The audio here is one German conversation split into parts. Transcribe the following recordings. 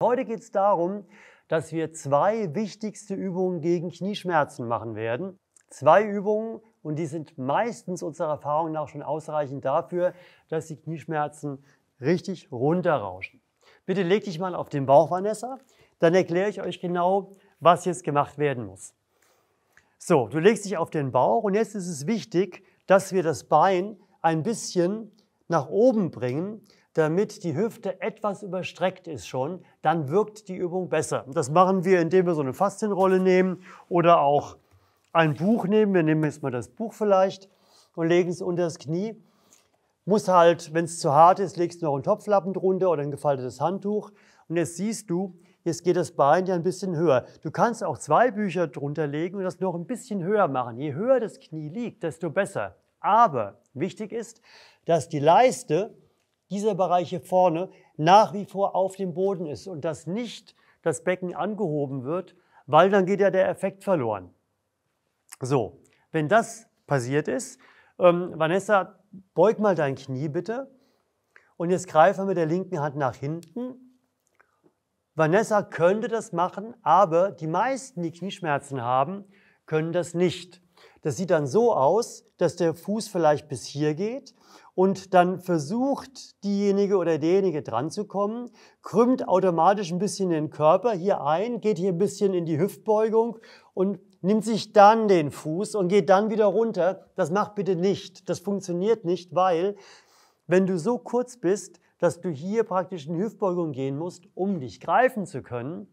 Heute geht es darum, dass wir zwei wichtigste Übungen gegen Knieschmerzen machen werden. Zwei Übungen und die sind meistens unserer Erfahrung nach schon ausreichend dafür, dass die Knieschmerzen richtig runterrauschen. Bitte leg dich mal auf den Bauch, Vanessa, dann erkläre ich euch genau, was jetzt gemacht werden muss. So, du legst dich auf den Bauch und jetzt ist es wichtig, dass wir das Bein ein bisschen nach oben bringen, damit die Hüfte etwas überstreckt ist schon, dann wirkt die Übung besser. Das machen wir, indem wir so eine Faszienrolle nehmen oder auch ein Buch nehmen. Wir nehmen jetzt mal das Buch vielleicht und legen es unter das Knie. Muss halt, wenn es zu hart ist, legst du noch einen Topflappen drunter oder ein gefaltetes Handtuch. Und jetzt siehst du, jetzt geht das Bein ja ein bisschen höher. Du kannst auch zwei Bücher drunter legen und das noch ein bisschen höher machen. Je höher das Knie liegt, desto besser. Aber wichtig ist, dass die Leiste, dieser Bereich hier vorne, nach wie vor auf dem Boden ist und dass nicht das Becken angehoben wird, weil dann geht ja der Effekt verloren. So, wenn das passiert ist, Vanessa, beug mal dein Knie bitte und jetzt greife mit der linken Hand nach hinten. Vanessa könnte das machen, aber die meisten, die Knieschmerzen haben, können das nicht. Das sieht dann so aus, dass der Fuß vielleicht bis hier geht und dann versucht diejenige oder derjenige dran zu kommen, krümmt automatisch ein bisschen den Körper hier ein, geht hier ein bisschen in die Hüftbeugung und nimmt sich dann den Fuß und geht dann wieder runter. Das macht bitte nicht. Das funktioniert nicht, weil wenn du so kurz bist, dass du hier praktisch in die Hüftbeugung gehen musst, um dich greifen zu können,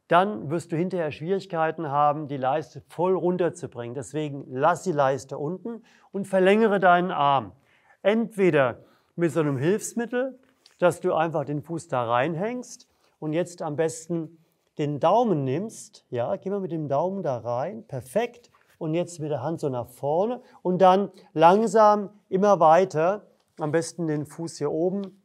dann wirst du hinterher Schwierigkeiten haben, die Leiste voll runterzubringen. Deswegen lass die Leiste unten und verlängere deinen Arm. Entweder mit so einem Hilfsmittel, dass du einfach den Fuß da reinhängst und jetzt am besten den Daumen nimmst. Ja, geh mal mit dem Daumen da rein, perfekt. Und jetzt mit der Hand so nach vorne und dann langsam immer weiter, am besten den Fuß hier oben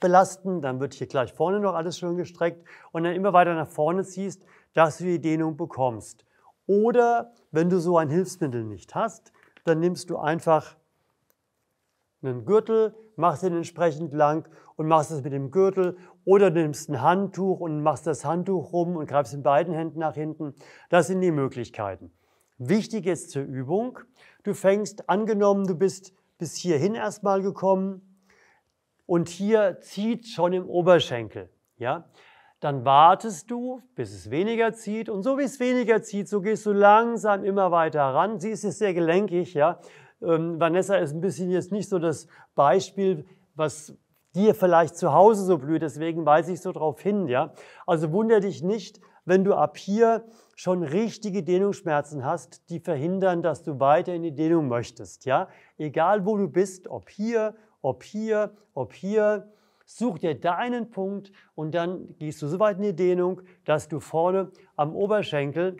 belasten, dann wird hier gleich vorne noch alles schön gestreckt und dann immer weiter nach vorne ziehst, dass du die Dehnung bekommst. Oder wenn du so ein Hilfsmittel nicht hast, dann nimmst du einfach einen Gürtel, machst den entsprechend lang und machst es mit dem Gürtel oder du nimmst ein Handtuch und machst das Handtuch rum und greifst in beiden Händen nach hinten. Das sind die Möglichkeiten. Wichtig ist zur Übung, du fängst, angenommen, du bist bis hierhin erstmal gekommen, und hier zieht schon im Oberschenkel, ja? Dann wartest du, bis es weniger zieht und so wie es weniger zieht, so gehst du langsam immer weiter ran. Sie ist jetzt sehr gelenkig, ja? Vanessa ist ein bisschen jetzt nicht so das Beispiel, was dir vielleicht zu Hause so blüht, deswegen weise ich so drauf hin, ja? Also wundere dich nicht, wenn du ab hier schon richtige Dehnungsschmerzen hast, die verhindern, dass du weiter in die Dehnung möchtest, ja? Egal wo du bist, ob hier, ob hier, ob hier, such dir deinen Punkt und dann gehst du so weit in die Dehnung, dass du vorne am Oberschenkel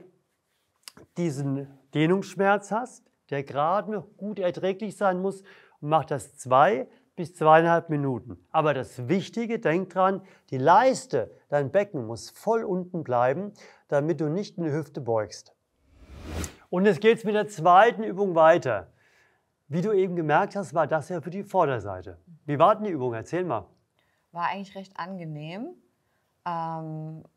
diesen Dehnungsschmerz hast, der gerade noch gut erträglich sein muss und mach das 2 bis 2,5 Minuten. Aber das Wichtige, denk dran, die Leiste, dein Becken muss voll unten bleiben, damit du nicht in die Hüfte beugst. Und jetzt geht es mit der zweiten Übung weiter. Wie du eben gemerkt hast, war das ja für die Vorderseite. Wie war denn die Übung? Erzähl mal. War eigentlich recht angenehm.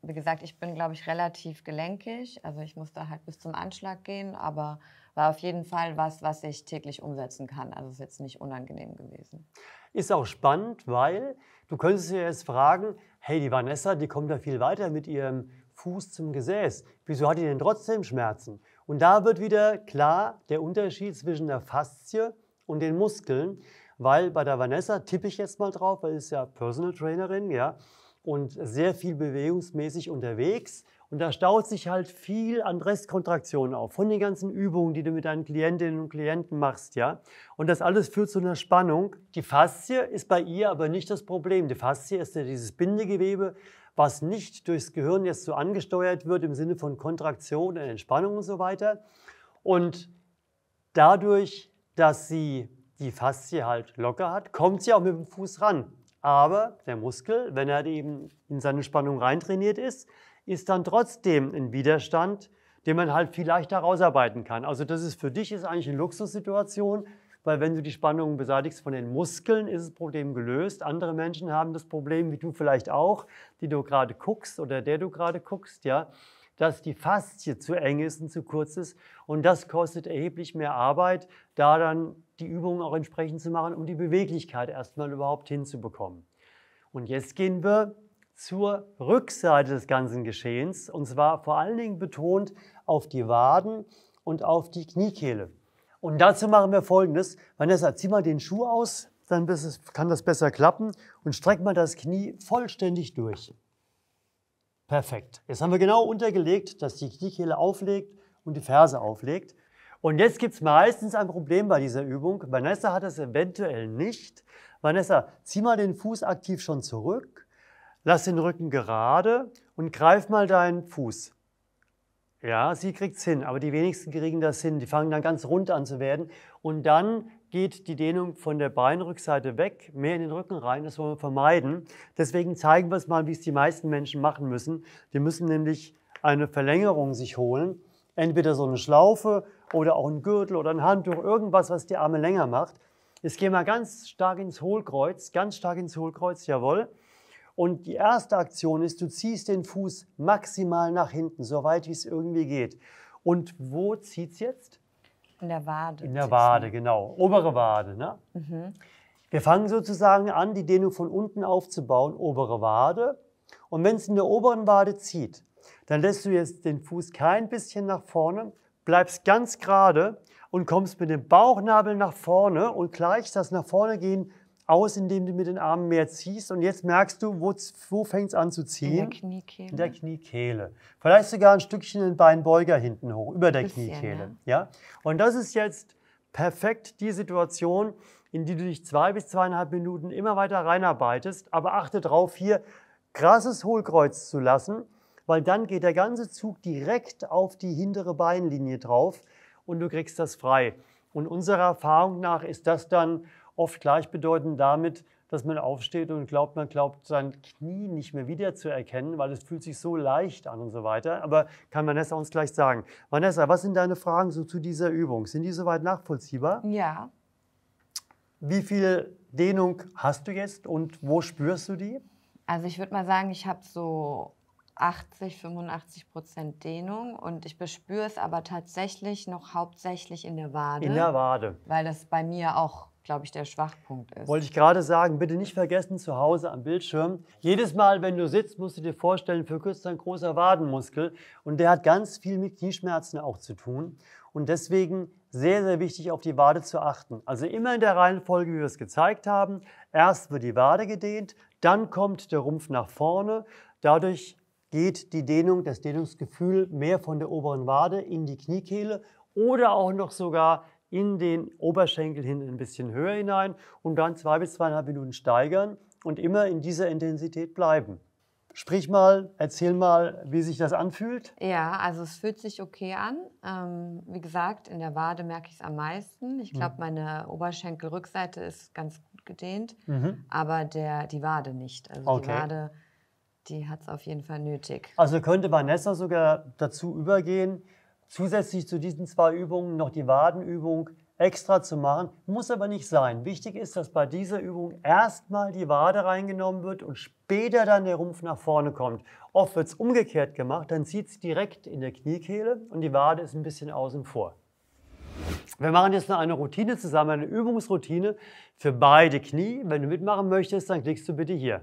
Wie gesagt, ich bin, glaube ich, relativ gelenkig. Also ich musste halt bis zum Anschlag gehen, aber war auf jeden Fall was ich täglich umsetzen kann. Also es ist jetzt nicht unangenehm gewesen. Ist auch spannend, weil du könntest dir jetzt fragen, hey, die Vanessa, die kommt da viel weiter mit ihrem Fuß zum Gesäß. Wieso hat die denn trotzdem Schmerzen? Und da wird wieder klar der Unterschied zwischen der Faszie und den Muskeln, weil bei der Vanessa tippe ich jetzt mal drauf, weil sie ist ja Personal Trainerin, ja, und sehr viel bewegungsmäßig unterwegs. Und da staut sich halt viel an Restkontraktionen auf, von den ganzen Übungen, die du mit deinen Klientinnen und Klienten machst, ja. Und das alles führt zu einer Spannung. Die Faszie ist bei ihr aber nicht das Problem. Die Faszie ist ja dieses Bindegewebe, was nicht durchs Gehirn jetzt so angesteuert wird im Sinne von Kontraktion und Entspannung und so weiter. Und dadurch, dass sie die Faszie halt locker hat, kommt sie auch mit dem Fuß ran. Aber der Muskel, wenn er eben in seine Spannung reintrainiert ist dann trotzdem ein Widerstand, den man halt viel leichter rausarbeiten kann. Also das ist für dich ist eigentlich eine Luxussituation, weil wenn du die Spannung beseitigst von den Muskeln, ist das Problem gelöst. Andere Menschen haben das Problem, wie du vielleicht auch, die du gerade guckst oder der du gerade guckst, ja, dass die Faszie zu eng ist und zu kurz ist. Und das kostet erheblich mehr Arbeit, da dann die Übungen auch entsprechend zu machen, um die Beweglichkeit erstmal überhaupt hinzubekommen. Und jetzt gehen wir zur Rückseite des ganzen Geschehens, und zwar vor allen Dingen betont auf die Waden und auf die Kniekehle. Und dazu machen wir Folgendes. Vanessa, zieh mal den Schuh aus, dann kann das besser klappen, und streck mal das Knie vollständig durch. Perfekt. Jetzt haben wir genau untergelegt, dass die Kniekehle auflegt und die Ferse auflegt. Und jetzt gibt es meistens ein Problem bei dieser Übung. Vanessa hat es eventuell nicht. Vanessa, zieh mal den Fuß aktiv schon zurück, lass den Rücken gerade und greif mal deinen Fuß. Ja, sie kriegt es hin, aber die wenigsten kriegen das hin. Die fangen dann ganz rund an zu werden. Und dann geht die Dehnung von der Beinrückseite weg, mehr in den Rücken rein. Das wollen wir vermeiden. Deswegen zeigen wir es mal, wie es die meisten Menschen machen müssen. Die müssen nämlich eine Verlängerung sich holen. Entweder so eine Schlaufe oder auch ein Gürtel oder ein Handtuch, irgendwas, was die Arme länger macht. Jetzt gehen wir ganz stark ins Hohlkreuz, jawohl. Und die erste Aktion ist, du ziehst den Fuß maximal nach hinten, so weit wie es irgendwie geht. Und wo zieht es jetzt? In der Wade. In der Wade, genau. Obere Wade. Ne? Mhm. Wir fangen sozusagen an, die Dehnung von unten aufzubauen, obere Wade. Und wenn es in der oberen Wade zieht, dann lässt du jetzt den Fuß kein bisschen nach vorne, bleibst ganz gerade und kommst mit dem Bauchnabel nach vorne und gleichst das nach vorne gehen aus, indem du mit den Armen mehr ziehst. Und jetzt merkst du, wo fängt es an zu ziehen? In der Kniekehle. In der Kniekehle. Vielleicht sogar ein Stückchen den Beinbeuger hinten hoch, über der Kniekehle. Ja? Und das ist jetzt perfekt die Situation, in die du dich 2 bis 2,5 Minuten immer weiter reinarbeitest. Aber achte darauf, hier krasses Hohlkreuz zu lassen, weil dann geht der ganze Zug direkt auf die hintere Beinlinie drauf und du kriegst das frei. Und unserer Erfahrung nach ist das dann oft gleichbedeutend damit, dass man aufsteht und man glaubt, sein Knie nicht mehr wiederzuerkennen, weil es fühlt sich so leicht an und so weiter. Aber kann Vanessa uns gleich sagen. Vanessa, was sind deine Fragen so zu dieser Übung? Sind die soweit nachvollziehbar? Ja. Wie viel Dehnung hast du jetzt und wo spürst du die? Also ich würde mal sagen, ich habe so 85% Dehnung und ich bespüre es aber tatsächlich noch hauptsächlich in der Wade. In der Wade. Weil das bei mir auch, glaube ich, der Schwachpunkt ist. Wollte ich gerade sagen, bitte nicht vergessen, zu Hause am Bildschirm. Jedes Mal, wenn du sitzt, musst du dir vorstellen, verkürzt ein großer Wadenmuskel und der hat ganz viel mit Knieschmerzen auch zu tun. Und deswegen sehr, sehr wichtig, auf die Wade zu achten. Also immer in der Reihenfolge, wie wir es gezeigt haben. Erst wird die Wade gedehnt, dann kommt der Rumpf nach vorne. Dadurch geht die Dehnung, das Dehnungsgefühl mehr von der oberen Wade in die Kniekehle oder auch noch sogar in den Oberschenkel hin ein bisschen höher hinein und dann 2 bis 2,5 Minuten steigern und immer in dieser Intensität bleiben. Sprich mal, erzähl mal, wie sich das anfühlt. Ja, also es fühlt sich okay an. Wie gesagt, in der Wade merke ich es am meisten. Ich glaube, meine Oberschenkelrückseite ist ganz gut gedehnt, aber die Wade nicht. Also Okay. die Wade, die hat es auf jeden Fall nötig. Also könnte Vanessa sogar dazu übergehen, zusätzlich zu diesen 2 Übungen noch die Wadenübung extra zu machen. Muss aber nicht sein. Wichtig ist, dass bei dieser Übung erstmal die Wade reingenommen wird und später dann der Rumpf nach vorne kommt. Oft wird es umgekehrt gemacht, dann zieht es direkt in der Kniekehle und die Wade ist ein bisschen außen vor. Wir machen jetzt noch eine Routine zusammen, eine Übungsroutine für beide Knie. Wenn du mitmachen möchtest, dann klickst du bitte hier.